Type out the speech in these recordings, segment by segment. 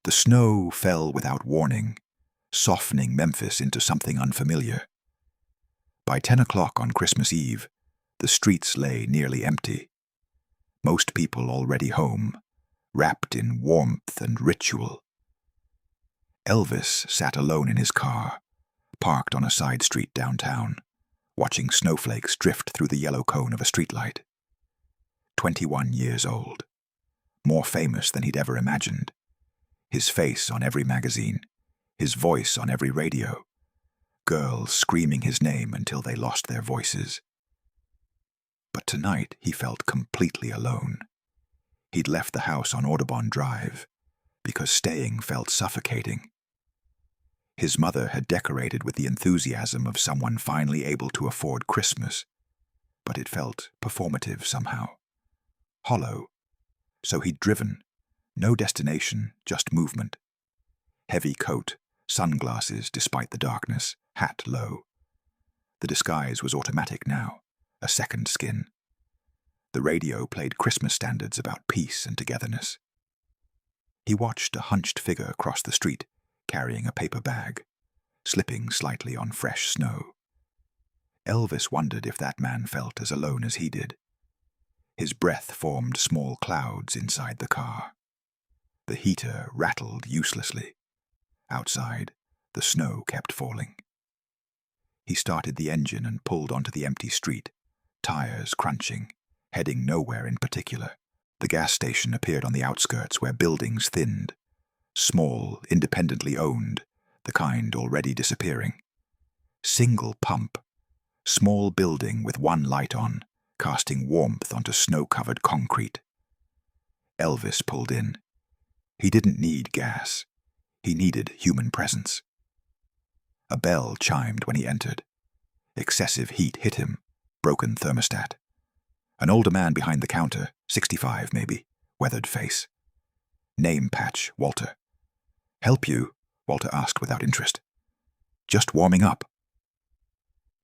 The snow fell without warning, softening Memphis into something unfamiliar. By 10 o'clock on Christmas Eve, the streets lay nearly empty. Most people already home, wrapped in warmth and ritual. Elvis sat alone in his car, parked on a side street downtown, watching snowflakes drift through the yellow cone of a streetlight. 21 years old, more famous than he'd ever imagined. His face on every magazine, his voice on every radio. Girls screaming his name until they lost their voices. But tonight he felt completely alone. He'd left the house on Audubon Drive because staying felt suffocating. His mother had decorated with the enthusiasm of someone finally able to afford Christmas, but it felt performative somehow. Hollow. So he'd driven. No destination, just movement. Heavy coat, sunglasses despite the darkness, hat low. The disguise was automatic now, a second skin. The radio played Christmas standards about peace and togetherness. He watched a hunched figure cross the street, carrying a paper bag, slipping slightly on fresh snow. Elvis wondered if that man felt as alone as he did. His breath formed small clouds inside the car. The heater rattled uselessly. Outside, the snow kept falling. He started the engine and pulled onto the empty street, tires crunching, heading nowhere in particular. The gas station appeared on the outskirts where buildings thinned, small, independently owned, the kind already disappearing. Single pump, small building with one light on, casting warmth onto snow-covered concrete. Elvis pulled in. He didn't need gas. He needed human presence. A bell chimed when he entered. Excessive heat hit him, broken thermostat. An older man behind the counter, 65 maybe, weathered face. Name patch, Walter. "Help you?" Walter asked without interest. "Just warming up."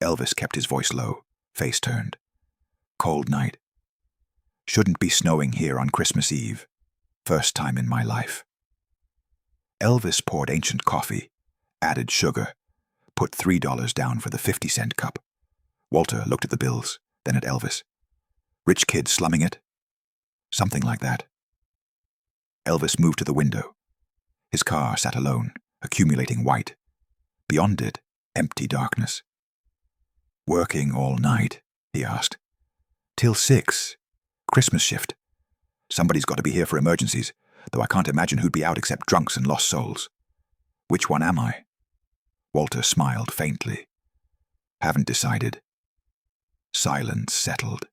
Elvis kept his voice low, face turned. "Cold night. Shouldn't be snowing here on Christmas Eve. First time in my life." Elvis poured ancient coffee, added sugar, put $3 down for the 50-cent cup. Walter looked at the bills, then at Elvis. "Rich kid slumming it?" "Something like that." Elvis moved to the window. His car sat alone, accumulating white. Beyond it, empty darkness. "Working all night?" he asked. "Till 6. Christmas shift. Somebody's got to be here for emergencies, though I can't imagine who'd be out except drunks and lost souls. Which one am I?" Walter smiled faintly. "Haven't decided." Silence settled.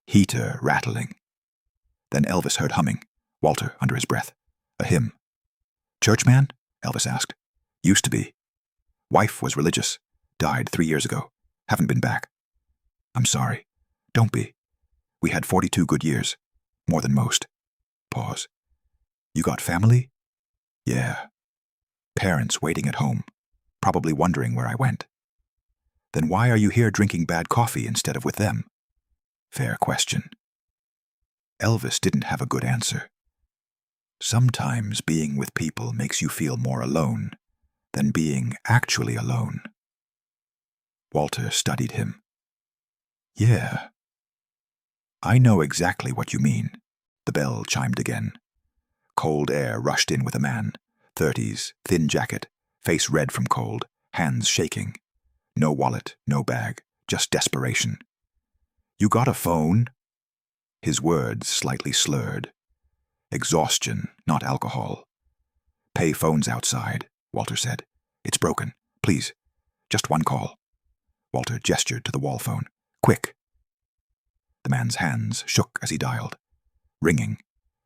Heater rattling. Then Elvis heard humming. Walter, under his breath. A hymn. "Churchman?" Elvis asked. "Used to be. Wife was religious. Died 3 years ago. Haven't been back." "I'm sorry." "Don't be. We had 42 good years. More than most." Pause. "You got family?" "Yeah. Parents waiting at home, probably wondering where I went." "Then why are you here drinking bad coffee instead of with them?" "Fair question." Elvis didn't have a good answer. Sometimes being with people makes you feel more alone than being actually alone. Walter studied him. "Yeah. I know exactly what you mean." The bell chimed again. Cold air rushed in with a man, 30s, thin jacket, face red from cold, hands shaking. No wallet, no bag, just desperation. "You got a phone?" His words slightly slurred. Exhaustion, not alcohol. "Pay phone's outside," Walter said. "It's broken. Please, just one call." Walter gestured to the wall phone. "Quick." The man's hands shook as he dialed. Ringing.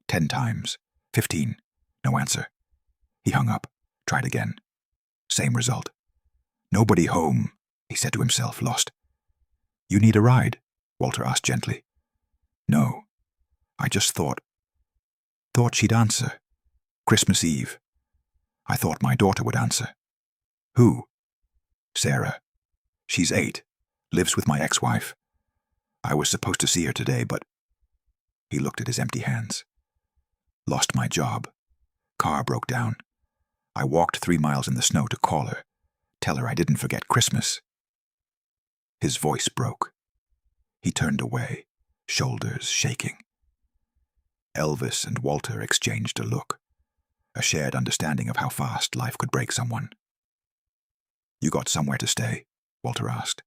10 times. 15. No answer. He hung up. Tried again. Same result. "Nobody home," he said to himself, lost. "You need a ride?" Walter asked gently. "No. I just thought she'd answer. Christmas Eve. I thought my daughter would answer." "Who?" "Sarah. She's 8. Lives with my ex-wife. I was supposed to see her today, but..." He looked at his empty hands. "Lost my job. Car broke down. I walked 3 miles in the snow to call her, tell her I didn't forget Christmas. His voice broke. He turned away, shoulders shaking. Elvis and Walter exchanged a look, a shared understanding of how fast life could break someone. "You got somewhere to stay?" Walter asked.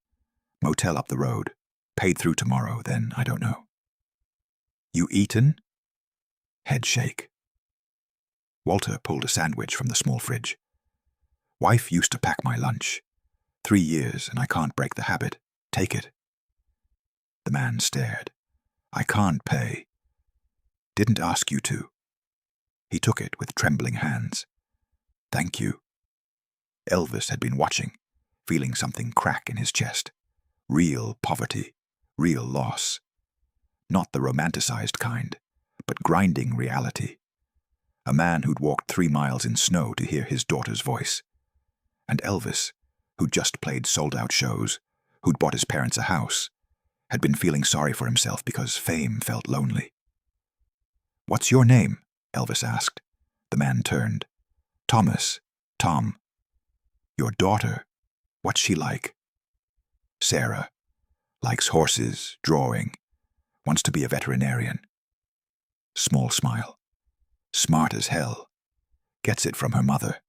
"Motel up the road. Paid through tomorrow, then I don't know." "You eaten?" Head shake. Walter pulled a sandwich from the small fridge. "Wife used to pack my lunch. 3 years, and I can't break the habit. Take it." The man stared. "I can't pay." "Didn't ask you to." He took it with trembling hands. "Thank you." Elvis had been watching, feeling something crack in his chest. Real poverty, real loss. Not the romanticized kind, but grinding reality. A man who'd walked 3 miles in snow to hear his daughter's voice. And Elvis, who'd just played sold-out shows, who'd bought his parents a house, had been feeling sorry for himself because fame felt lonely. "What's your name?" Elvis asked. The man turned. "Thomas. Tom." "Your daughter, what's she like?" "Sarah. Likes horses, drawing. Wants to be a veterinarian." Small smile. "Smart as hell. Gets it from her mother."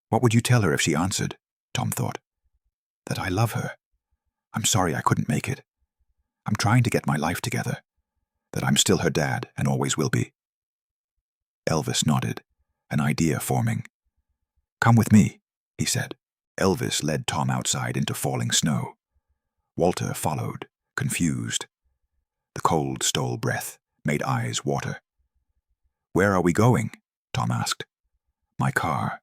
"What would you tell her if she answered?" Tom thought. "That I love her. I'm sorry I couldn't make it. I'm trying to get my life together. That I'm still her dad and always will be." Elvis nodded, an idea forming. "Come with me," he said. Elvis led Tom outside into falling snow. Walter followed, confused. The cold stole breath, made eyes water. "Where are we going?" Tom asked. "My car."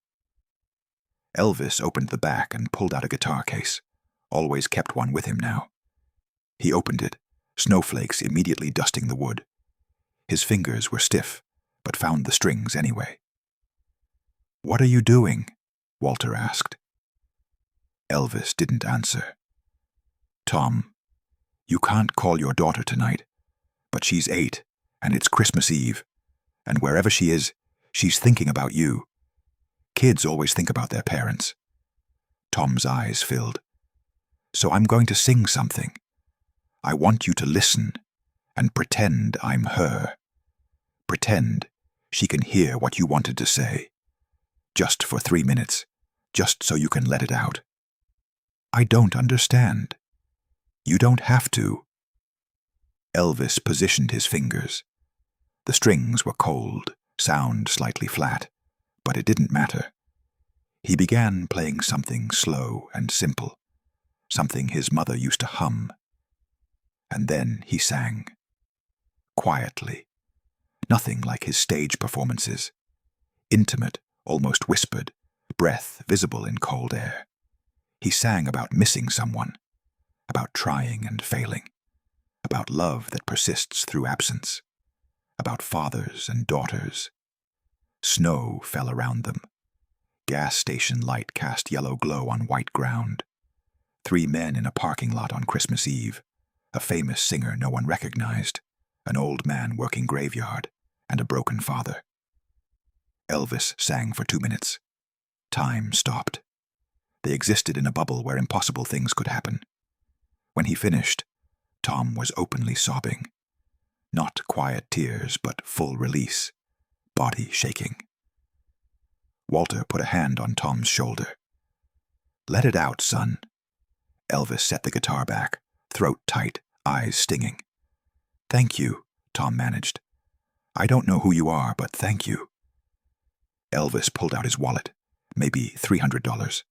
Elvis opened the back and pulled out a guitar case. Always kept one with him now. He opened it, snowflakes immediately dusting the wood. His fingers were stiff, but found the strings anyway. "What are you doing?" Walter asked. Elvis didn't answer. "Tom, you can't call your daughter tonight, but she's 8, and it's Christmas Eve, and wherever she is, she's thinking about you. Kids always think about their parents." Tom's eyes filled. "So I'm going to sing something. I want you to listen and pretend I'm her. Pretend she can hear what you wanted to say. Just for 3 minutes, just so you can let it out." "I don't understand." "You don't have to." Elvis positioned his fingers. The strings were cold, sound slightly flat, but it didn't matter. He began playing something slow and simple, something his mother used to hum. And then he sang. Quietly. Nothing like his stage performances. Intimate, almost whispered, breath visible in cold air. He sang about missing someone, about trying and failing, about love that persists through absence, about fathers and daughters. Snow fell around them. Gas station light cast yellow glow on white ground. 3 men in a parking lot on Christmas Eve, a famous singer no one recognized, an old man working graveyard, and a broken father. Elvis sang for 2 minutes. Time stopped. They existed in a bubble where impossible things could happen. When he finished, Tom was openly sobbing. Not quiet tears, but full release, body shaking. Walter put a hand on Tom's shoulder. "Let it out, son." Elvis set the guitar back, throat tight, eyes stinging. "Thank you," Tom managed. "I don't know who you are, but thank you." Elvis pulled out his wallet, maybe $300,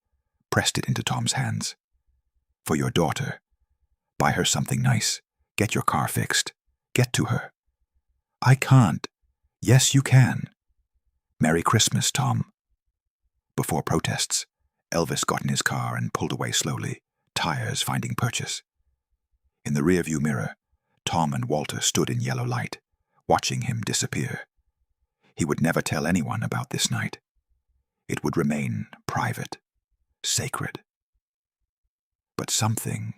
pressed it into Tom's hands. "For your daughter. Buy her something nice. Get your car fixed. Get to her." "I can't." "Yes, you can." "Merry Christmas, Tom." Before protests, Elvis got in his car and pulled away slowly, tires finding purchase. In the rearview mirror, Tom and Walter stood in yellow light, watching him disappear. He would never tell anyone about this night. It would remain private, sacred. But something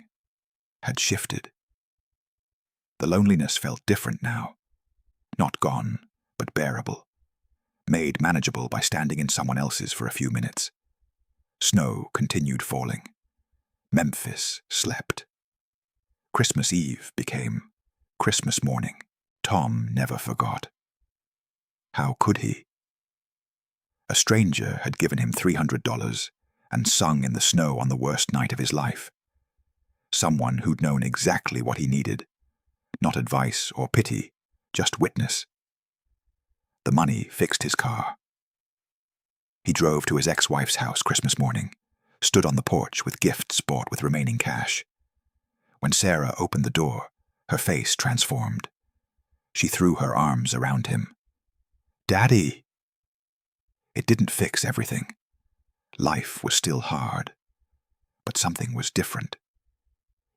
had shifted. The loneliness felt different now. Not gone, but bearable. made manageable by standing in someone else's for a few minutes. Snow continued falling. Memphis slept. Christmas Eve became Christmas morning. Tom never forgot. How could he? A stranger had given him $300 and sung in the snow on the worst night of his life. Someone who'd known exactly what he needed. Not advice or pity, just witness. The money fixed his car. He drove to his ex-wife's house Christmas morning, stood on the porch with gifts bought with remaining cash. When Sarah opened the door, her face transformed. She threw her arms around him. "Daddy!" It didn't fix everything. Life was still hard. But something was different.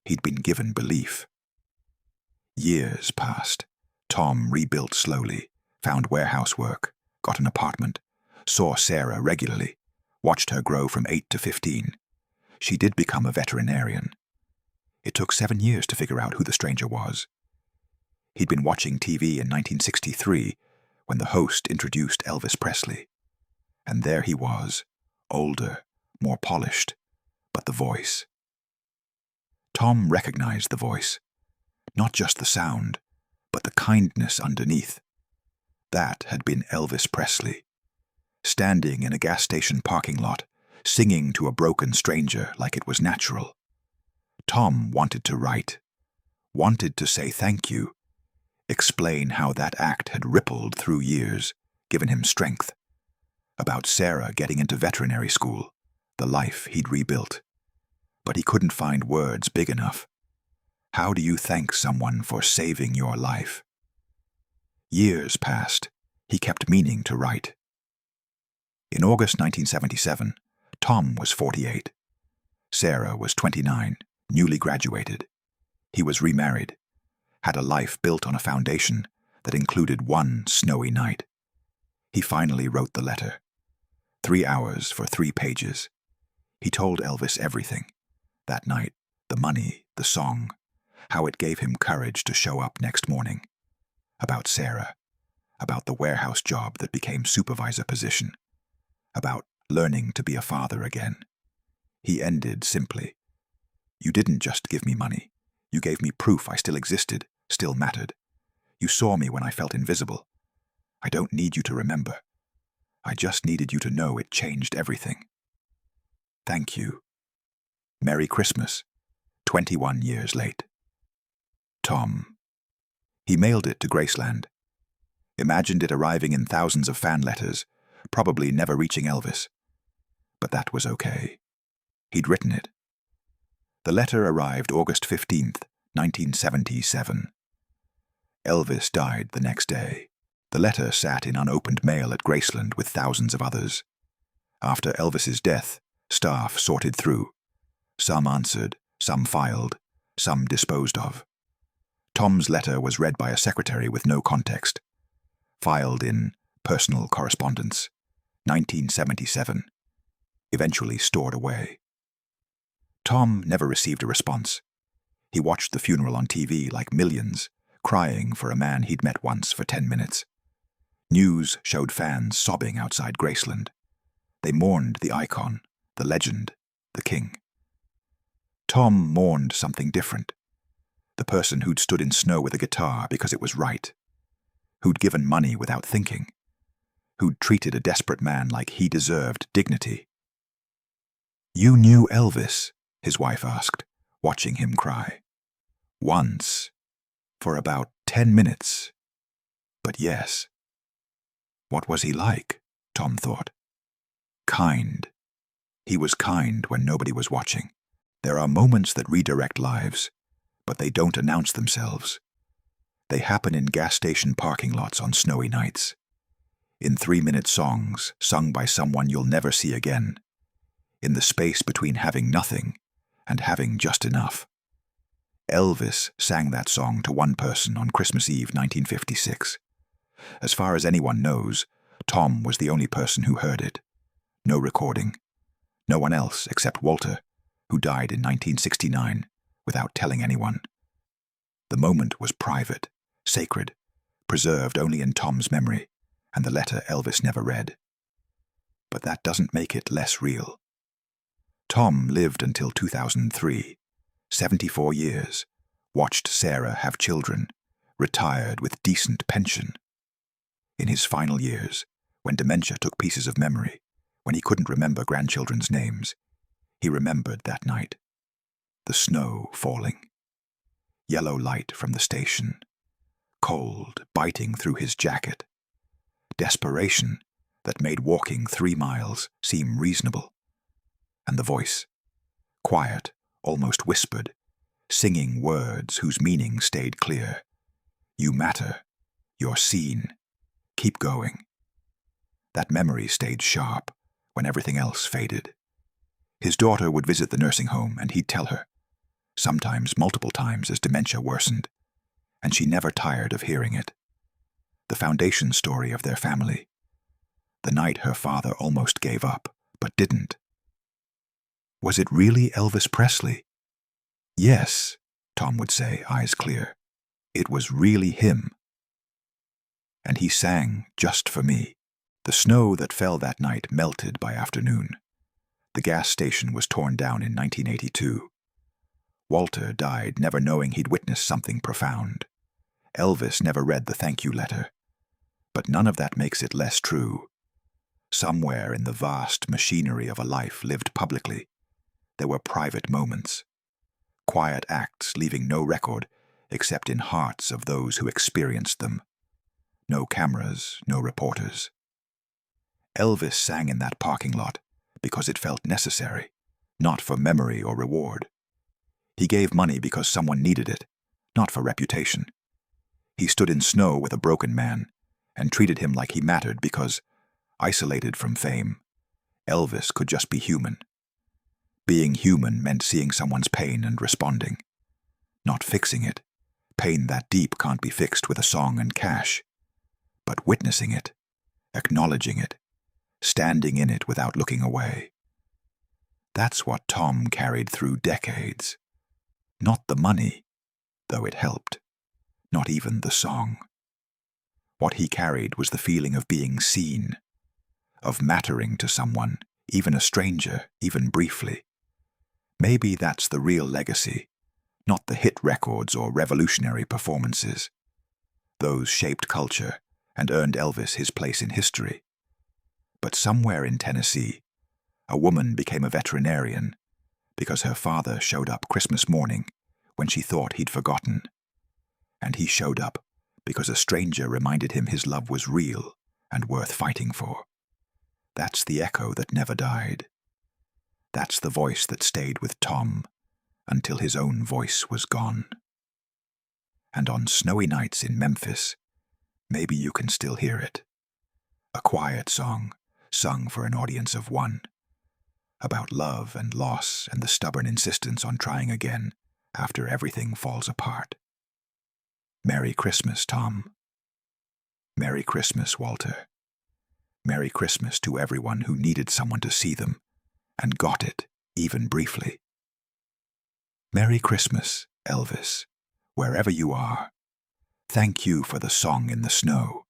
He'd been given belief. Years passed. Tom rebuilt slowly, found warehouse work, got an apartment, saw Sarah regularly, watched her grow from 8 to 15. She did become a veterinarian. It took 7 years to figure out who the stranger was. He'd been watching TV in 1963 when the host introduced Elvis Presley. And there he was, older, more polished, but the voice. Tom recognized the voice. Not just the sound, but the kindness underneath. That had been Elvis Presley, standing in a gas station parking lot, singing to a broken stranger like it was natural. Tom wanted to write, wanted to say thank you, explain how that act had rippled through years, given him strength. About Sarah getting into veterinary school, the life he'd rebuilt. But he couldn't find words big enough. How do you thank someone for saving your life? Years passed. He kept meaning to write. In August 1977, Tom was 48. Sarah was 29, newly graduated. He was remarried, had a life built on a foundation that included one snowy night. He finally wrote the letter. 3 hours for 3 pages. He told Elvis everything. That night, the money, the song, how it gave him courage to show up next morning. About Sarah, about the warehouse job that became supervisor position, about learning to be a father again. He ended simply. You didn't just give me money. You gave me proof I still existed, still mattered. You saw me when I felt invisible. I don't need you to remember. I just needed you to know it changed everything. Thank you. Merry Christmas, 21 years late. Tom. He mailed it to Graceland. Imagined it arriving in thousands of fan letters, probably never reaching Elvis. But that was okay. He'd written it. The letter arrived August 15th, 1977. Elvis died the next day. The letter sat in unopened mail at Graceland with thousands of others. After Elvis's death, staff sorted through. Some answered, some filed, some disposed of. Tom's letter was read by a secretary with no context. Filed in personal correspondence, 1977. Eventually stored away. Tom never received a response. He watched the funeral on TV like millions, crying for a man he'd met once for 10 minutes. News showed fans sobbing outside Graceland. They mourned the icon, the legend, the king. Tom mourned something different. The person who'd stood in snow with a guitar because it was right. Who'd given money without thinking. Who'd treated a desperate man like he deserved dignity. "You knew Elvis?" his wife asked, watching him cry. "Once. For about 10 minutes. But yes." What was he like? Tom thought. Kind. He was kind when nobody was watching. There are moments that redirect lives, but they don't announce themselves. They happen in gas station parking lots on snowy nights. In 3-minute songs sung by someone you'll never see again. In the space between having nothing and having just enough. Elvis sang that song to one person on Christmas Eve 1956. As far as anyone knows, Tom was the only person who heard it. No recording. No one else except Walter, who died in 1969 without telling anyone. The moment was private, sacred, preserved only in Tom's memory, and the letter Elvis never read. But that doesn't make it less real. Tom lived until 2003, 74 years, watched Sarah have children, retired with decent pension. In his final years, when dementia took pieces of memory, when he couldn't remember grandchildren's names, he remembered that night. The snow falling. Yellow light from the station. Cold biting through his jacket. Desperation that made walking 3 miles seem reasonable. And the voice, quiet, almost whispered, singing words whose meaning stayed clear. You matter. You're seen. Keep going. That memory stayed sharp when everything else faded. His daughter would visit the nursing home and he'd tell her, sometimes multiple times as dementia worsened, and she never tired of hearing it. The foundation story of their family. The night her father almost gave up, but didn't. Was it really Elvis Presley? Yes, Tom would say, eyes clear. It was really him. And he sang just for me. The snow that fell that night melted by afternoon. The gas station was torn down in 1982. Walter died never knowing he'd witnessed something profound. Elvis never read the thank you letter. But none of that makes it less true. Somewhere in the vast machinery of a life lived publicly, there were private moments. Quiet acts leaving no record except in hearts of those who experienced them. No cameras, no reporters. Elvis sang in that parking lot because it felt necessary, not for memory or reward. He gave money because someone needed it, not for reputation. He stood in snow with a broken man and treated him like he mattered because, isolated from fame, Elvis could just be human. Being human meant seeing someone's pain and responding, not fixing it. Pain that deep can't be fixed with a song and cash, but witnessing it, acknowledging it, standing in it without looking away. That's what Tom carried through decades. Not the money, though it helped. Not even the song. What he carried was the feeling of being seen, of mattering to someone, even a stranger, even briefly. Maybe that's the real legacy, not the hit records or revolutionary performances. Those shaped culture and earned Elvis his place in history. But somewhere in Tennessee, a woman became a veterinarian because her father showed up Christmas morning when she thought he'd forgotten. And he showed up because a stranger reminded him his love was real and worth fighting for. That's the echo that never died. That's the voice that stayed with Tom until his own voice was gone. And on snowy nights in Memphis, maybe you can still hear it. A quiet song, sung for an audience of one, about love and loss and the stubborn insistence on trying again after everything falls apart. Merry Christmas, Tom. Merry Christmas, Walter. Merry Christmas to everyone who needed someone to see them and got it, even briefly. Merry Christmas, Elvis, wherever you are. Thank you for the song in the snow.